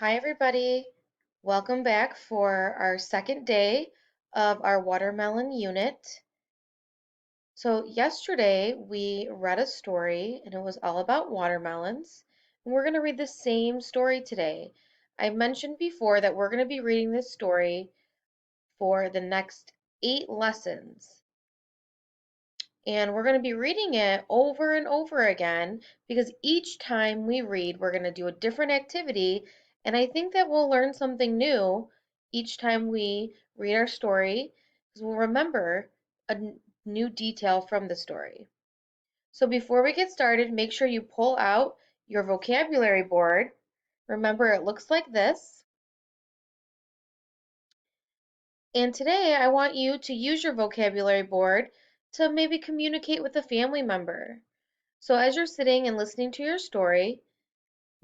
Hi, everybody. Welcome back for our second day of our watermelon unit. So, yesterday we read a story and it was all about watermelons. And we're going to read the same story today. I mentioned before that we're going to be reading this story for the next 8 lessons. And we're going to be reading it over and over again because each time we read, we're going to do a different activity. And I think that we'll learn something new each time we read our story because we'll remember a new detail from the story. So before we get started, make sure you pull out your vocabulary board. Remember, it looks like this. And today I want you to use your vocabulary board to maybe communicate with a family member. So as you're sitting and listening to your story,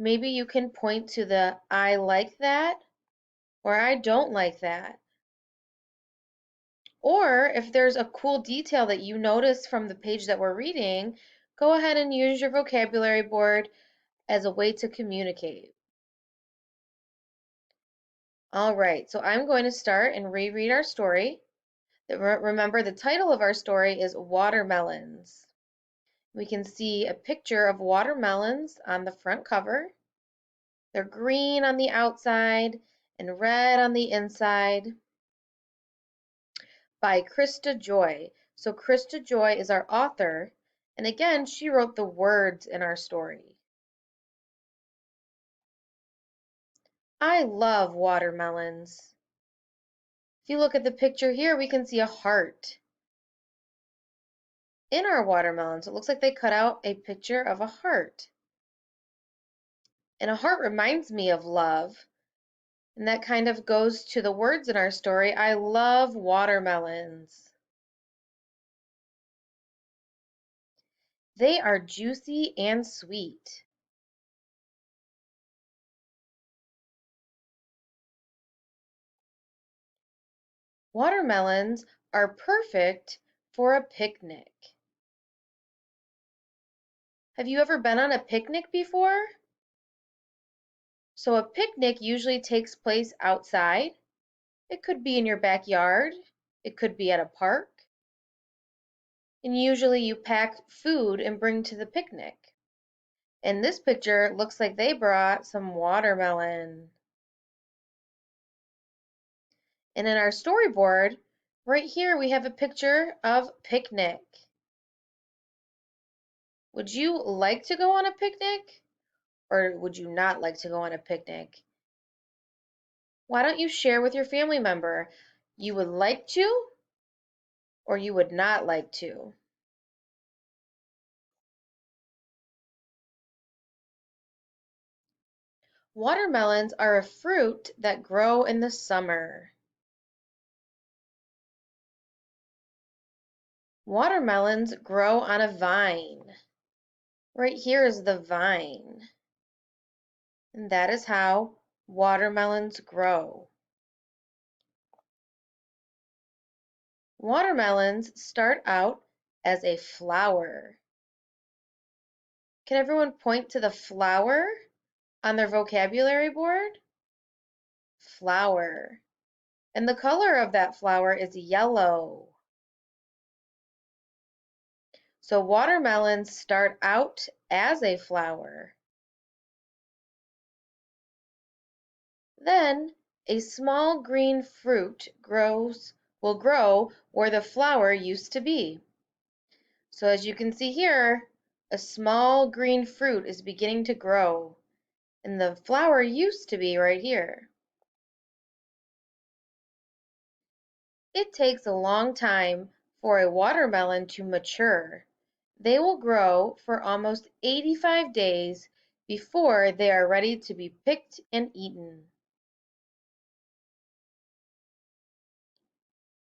maybe you can point to the I like that or I don't like that. Or if there's a cool detail that you notice from the page that we're reading, go ahead and use your vocabulary board as a way to communicate. All right, so I'm going to start and reread our story. Remember, the title of our story is Watermelons. We can see a picture of watermelons on the front cover. They're green on the outside and red on the inside by Krista Joy. So Krista Joy is our author, and again, she wrote the words in our story. I love watermelons. If you look at the picture here, we can see a heart in our watermelons. It looks like they cut out a picture of a heart. And a heart reminds me of love. And that kind of goes to the words in our story. I love watermelons. They are juicy and sweet. Watermelons are perfect for a picnic. Have you ever been on a picnic before? So a picnic usually takes place outside. It could be in your backyard. It could be at a park. And usually you pack food and bring to the picnic. In this picture, it looks like they brought some watermelon. And in our storyboard, right here, we have a picture of picnic. Would you like to go on a picnic? Or would you not like to go on a picnic? Why don't you share with your family member you would like to or you would not like to? Watermelons are a fruit that grow in the summer. Watermelons grow on a vine. Right here is the vine. And that is how watermelons grow. Watermelons start out as a flower. Can everyone point to the flower on their vocabulary board? Flower. And the color of that flower is yellow. So watermelons start out as a flower. Then a small green fruit will grow where the flower used to be. So as you can see here, a small green fruit is beginning to grow, and the flower used to be right here. It takes a long time for a watermelon to mature. They will grow for almost 85 days before they are ready to be picked and eaten.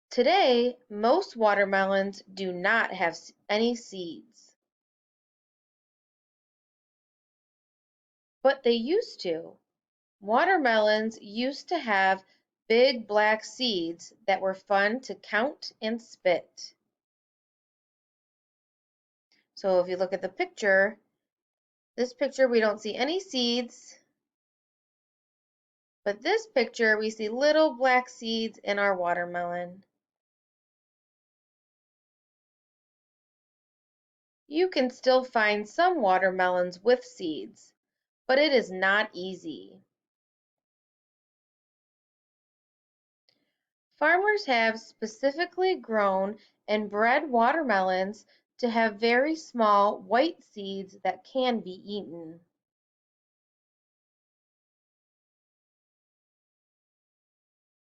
Today, most watermelons do not have any seeds, but they used to. Watermelons used to have big black seeds that were fun to count and spit. So if you look at the picture, this picture we don't see any seeds, But this picture, we see little black seeds in our watermelon. You can still find some watermelons with seeds, but it is not easy. Farmers have specifically grown and bred watermelons to have very small white seeds that can be eaten.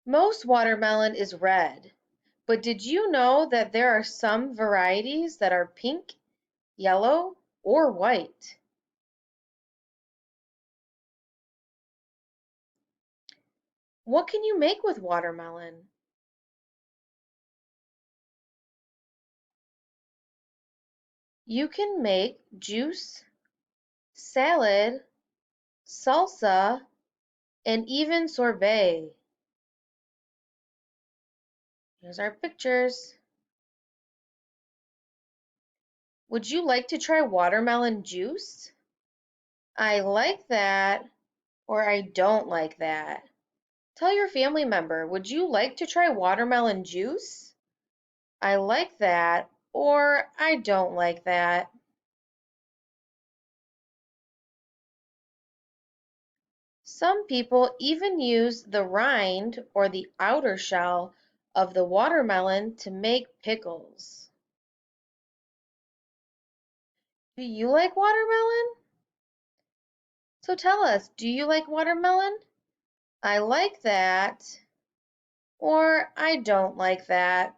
Most watermelon is red, but did you know that there are some varieties that are pink, yellow, or white? What can you make with watermelon? You can make juice, salad, salsa, and even sorbet. Here's our pictures. Would you like to try watermelon juice? I like that, or I don't like that. Tell your family member, would you like to try watermelon juice? I like that, or I don't like that. Some people even use the rind or the outer shell of the watermelon to make pickles. Do you like watermelon? So tell us, do you like watermelon? I like that, or I don't like that.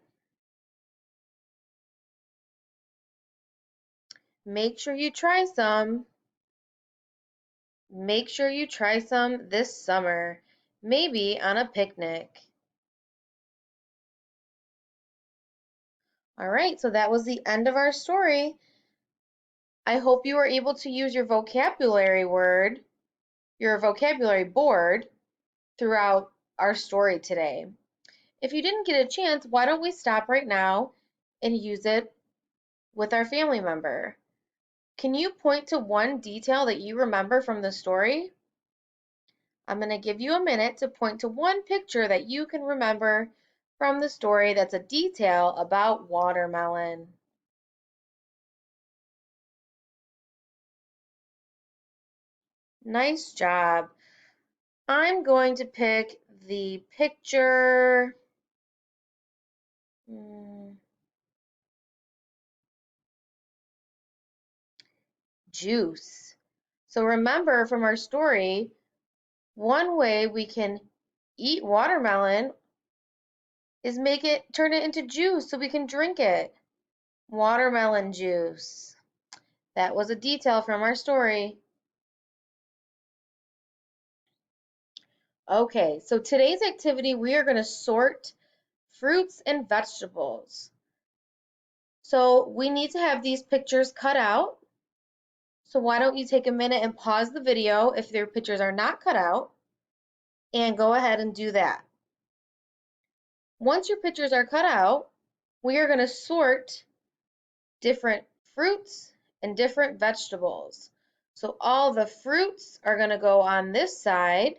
Make sure you try some. Make sure you try some this summer, maybe on a picnic. All right, so that was the end of our story. I hope you were able to use your vocabulary board throughout our story today. If you didn't get a chance, why don't we stop right now and use it with our family member? Can you point to one detail that you remember from the story? I'm going to give you a minute to point to one picture that you can remember from the story that's a detail about watermelon. Nice job. I'm going to pick the picture. Juice. So remember from our story, one way we can eat watermelon is turn it into juice so we can drink it. Watermelon juice. That was a detail from our story. Okay, so today's activity, we are going to sort fruits and vegetables. So we need to have these pictures cut out. So why don't you take a minute and pause the video if your pictures are not cut out, and go ahead and do that. Once your pictures are cut out, we are going to sort different fruits and different vegetables. So all the fruits are going to go on this side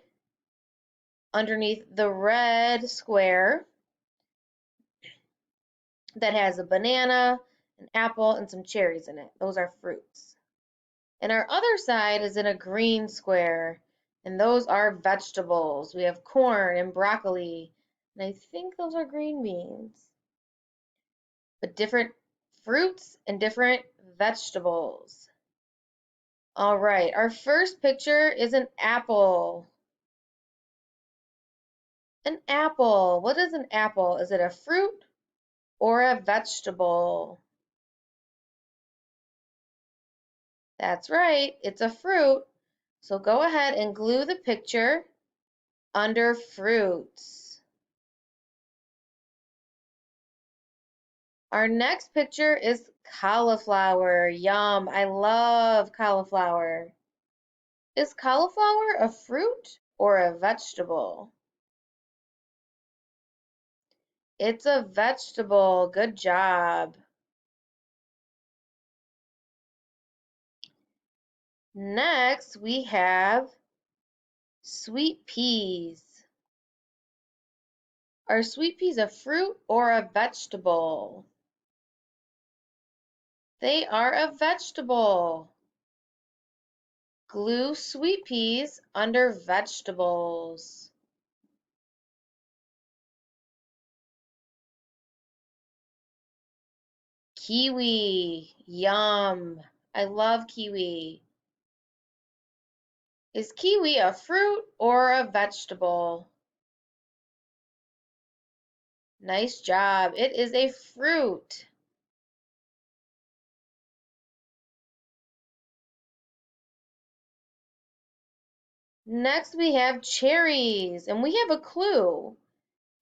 underneath the red square that has a banana, an apple, and some cherries in it. Those are fruits. And our other side is in a green square, and those are vegetables. We have corn and broccoli, and I think those are green beans. But different fruits and different vegetables. All right, our first picture is an apple. An apple. What is an apple? Is it a fruit or a vegetable? That's right, it's a fruit. So go ahead and glue the picture under fruits. Our next picture is cauliflower. Yum, I love cauliflower. Is cauliflower a fruit or a vegetable? It's a vegetable. Good job. Next, we have Sweet peas. Are sweet peas a fruit or a vegetable? They are a vegetable. Glue sweet peas under vegetables. Kiwi. Yum. I love kiwi. Is kiwi a fruit or a vegetable? Nice job. It is a fruit. Next we have cherries, and we have a clue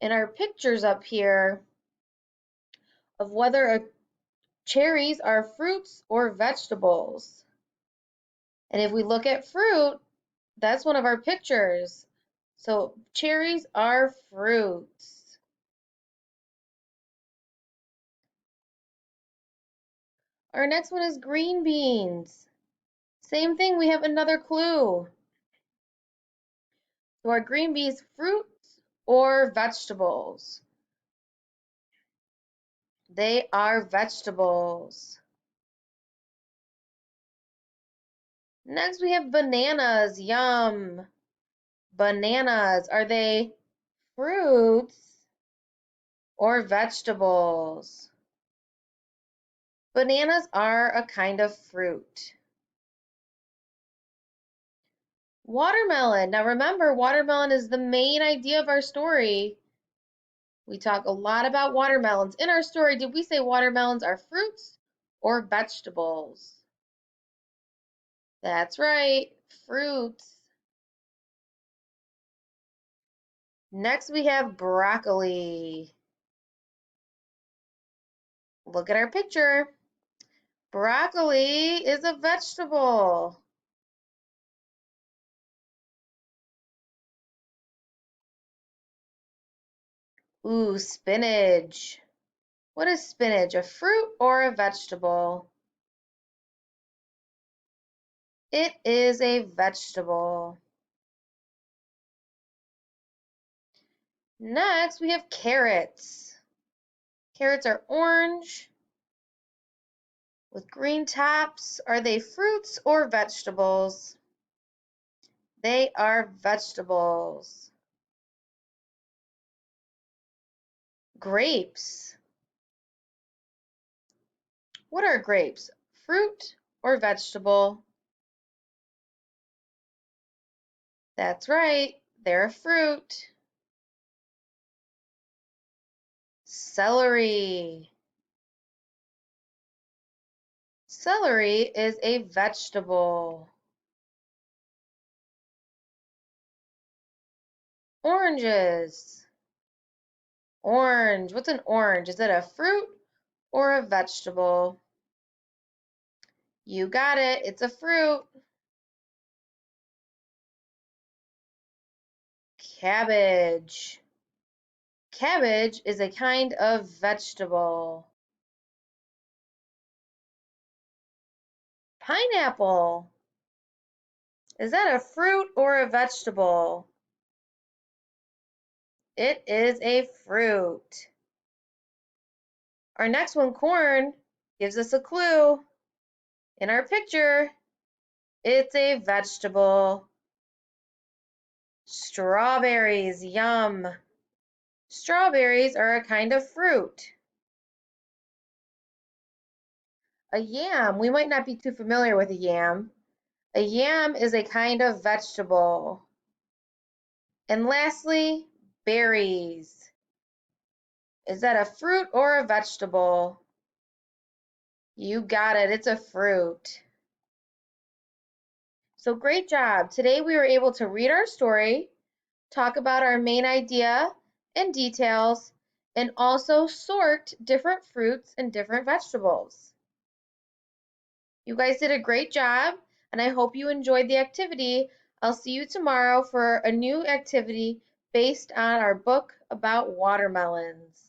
in our pictures up here of whether cherries are fruits or vegetables. And if we look at fruit, that's one of our pictures. So cherries are fruits. Our next one is green beans. Same thing, we have another clue. So are green beans fruits or vegetables? They are vegetables. Next we have bananas. Yum. Bananas, are they fruits or vegetables? Bananas are a kind of fruit. Watermelon. Now remember, watermelon is the main idea of our story. We talk a lot about watermelons. In our story, did we say watermelons are fruits or vegetables? That's right, fruits. Next we have broccoli. Look at our picture. Broccoli is a vegetable. Ooh, spinach. What is spinach, a fruit or a vegetable? It is a vegetable. Next, we have carrots. Carrots are orange with green tops. Are they fruits or vegetables? They are vegetables. Grapes. What are grapes? Fruit or vegetable? That's right, they're a fruit. Celery. Celery is a vegetable. Oranges. Orange. What's an orange? Is it a fruit or a vegetable? You got it. It's a fruit. Cabbage. Cabbage is a kind of vegetable. Pineapple. Is that a fruit or a vegetable? It is a fruit. Our next one, corn, gives us a clue. In our picture, it's a vegetable. Strawberries, yum. Strawberries are a kind of fruit. A yam, we might not be too familiar with a yam. A yam is a kind of vegetable. And lastly, berries. Is that a fruit or a vegetable? You got it, it's a fruit. So great job. Today we were able to read our story, talk about our main idea and details, and also sort different fruits and different vegetables. You guys did a great job, and I hope you enjoyed the activity. I'll see you tomorrow for a new activity based on our book about watermelons.